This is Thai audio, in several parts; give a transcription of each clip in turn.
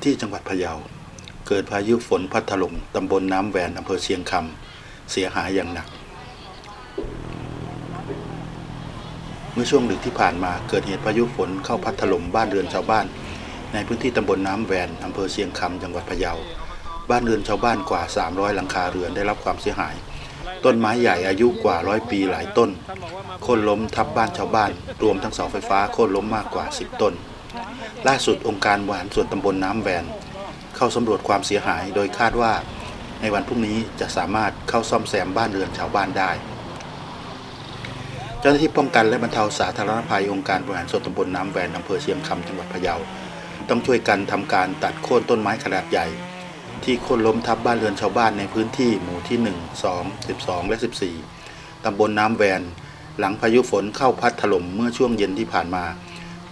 ที่จังหวัดพะเยาเกิดพายุฝนพัดถล่มตำบลน้ำแวนอำเภอเชียงคำเสียหายอย่างหนักเมื่อช่วงดึกที่ผ่านมาเกิดเหตุพายุฝนเข้าพัดถล่มบ้านเรือนชาวบ้านในพื้นที่ตำบลน้ำแวนอำเภอเชียงคำจังหวัดพะเยาบ้านเรือนชาวบ้านกว่า300หลังคาเรือนได้รับความเสียหายต้นไม้ใหญ่อายุกว่า100 ปีหลายต้นโค่นล้มทับบ้านชาวบ้านรวมทั้งเสาไฟฟ้าโค่นล้มมากกว่า10 ต้นล่าสุดองค์การบริหารส่วนตำบลน้ำแวนเข้าสำรวจความเสียหายโดยคาดว่าในวันพรุ่งนี้จะสามารถเข้าซ่อมแซมบ้านเรือนชาวบ้านได้เจ้าหน้าที่ป้องกันและบรรเทาสาธารณภัยองค์การบริหารส่วนตำบลน้ำแวนอำเภอเชียงคำจังหวัดพะเยาต้องช่วยกันทำการตัดโค่นต้นไม้ขนาดใหญ่ที่โค่นล้มทับบ้านเรือนชาวบ้านในพื้นที่หมู่ที่1 2 12และ14ตำบลน้ำแวนหลังพายุฝนเข้าพัดถล่มเมื่อช่วงเย็นที่ผ่านมา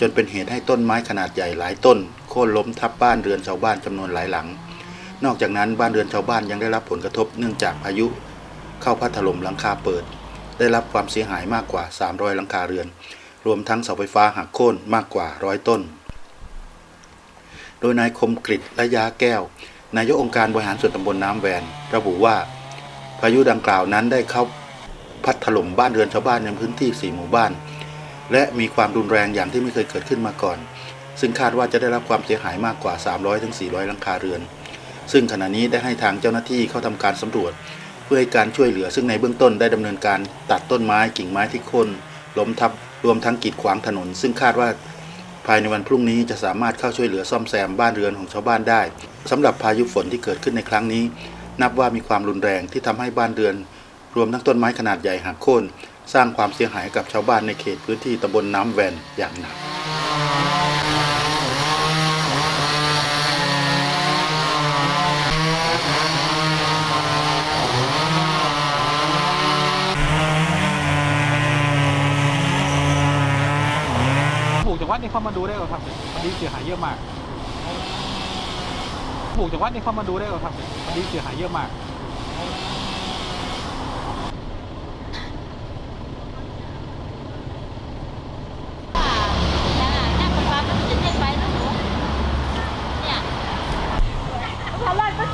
จนเป็นเหตุให้ต้นไม้ขนาดใหญ่หลายต้นโค่นล้มทับบ้านเรือนชาวบ้านจำนวนหลายหลังนอกจากนั้นบ้านเรือนชาวบ้านยังได้รับผลกระทบเนื่องจากพายุเข้าพัดถล่มหลังคาเปิดได้รับความเสียหายมากกว่า300หลังคาเรือนรวมทั้งเสาไฟฟ้าหักโค่นมากกว่า100 ต้นโดยนายคมกฤษระยะแก้วนายกองค์การบริหารส่วนตำบลน้ำแวนระบุว่าพายุดังกล่าวนั้นได้เข้าพัดถล่มบ้านเรือนชาวบ้านในพื้นที่4 หมู่บ้านและมีความรุนแรงอย่างที่ไม่เคยเกิดขึ้นมาก่อนซึ่งคาดว่าจะได้รับความเสียหายมากกว่า300 ถึง 400หลังคาเรือนซึ่งขณะนี้ได้ให้ทางเจ้าหน้าที่เข้าทำการสำรวจเพื่อให้การช่วยเหลือซึ่งในเบื้องต้นได้ดำเนินการตัดต้นไม้กิ่งไม้ที่โค่นล้มทับรวมทั้งกีดขวางถนนซึ่งคาดว่าภายในวันพรุ่งนี้จะสามารถเข้าช่วยเหลือซ่อมแซมบ้านเรือนของชาวบ้านได้สำหรับพายุฝนที่เกิดขึ้นในครั้งนี้นับว่ามีความรุนแรงที่ทำให้บ้านเรือนรวมทั้งต้นไม้ขนาดใหญ่หักโค่นสร้างความเสียหายกับชาวบ้านในเขตพื้นที่ตำบลน้ำแวนอย่างหนักผูกจากวัดนี่เข้ามาดูได้หรอครับวันนี้เสียหายเยอะมากผูกจากวัดนี่เข้ามาดูได้หรอครับวันนี้เสียหายเยอะมาก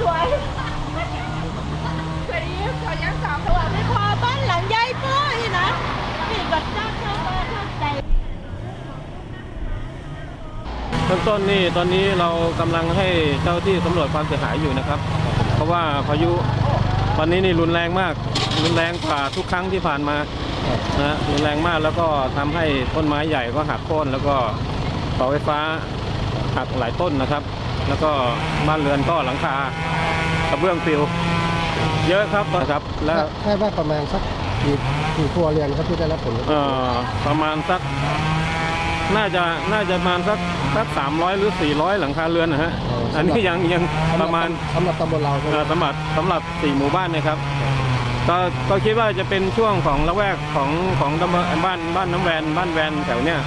สวยสวยดีสวยยังสามสวยไม่พอบ้านหลังใหญ่ก็นี่นะนี่แบบเจ้าบ้านเข้าใจเบื้องต้นนี่ตอนนี้เรากำลังให้เจ้าที่สำรวจความเสียหายอยู่นะครับเพราะว่าพายุวันนี้นี่รุนแรงมากรุนแรงกว่าทุกครั้งที่ผ่านมานะรุนแรงมากแล้วก็ทำให้ต้นไม้ใหญ่ก็หักโค่นแล้วก็เสาไฟฟ้าหักหลายต้นนะครับแล้วก็บ้านเรือนก็หลังคากระเบื้องปลิวเยอะครับนะครับและแค่ว่าประมาณสักกี่ครัวเรือนครับที่ได้รับผลประมาณสักน่าจะประมาณสัก300 หรือ 400หลังคาเรือนนะฮะอันนี้ยังประมาณสำหรับตำบลเราสำหรับ4 หมู่บ้านนะครับก็คิดว่าจะเป็นช่วงของละแวกของบ้านน้ำแวนบ้านแวนแถวเนี้ย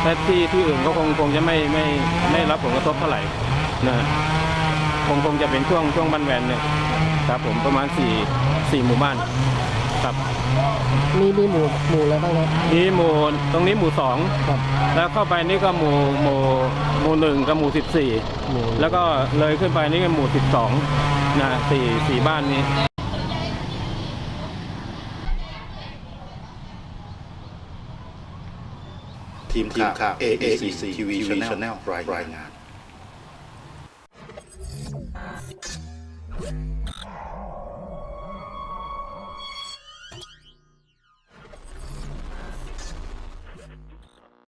แต่ที่อื่นก็คงจะไม่รับผลกระทบเท่าไหร่นะคงจะเป็นช่วงบ้านแวนเนี่ยครับผมประมาณ4 หมู่บ้านครับมีหมู่อะไรบ้างครับมีหมู่ตรงนี้หมู่2ครับแล้วเข้าไปนี่ก็หมู่1กับหมู่14แล้วก็เลยขึ้นไปนี่ก็หมู่12นะ4 บ้านนี้ทีมข่าว AACC TV Channel รายงาน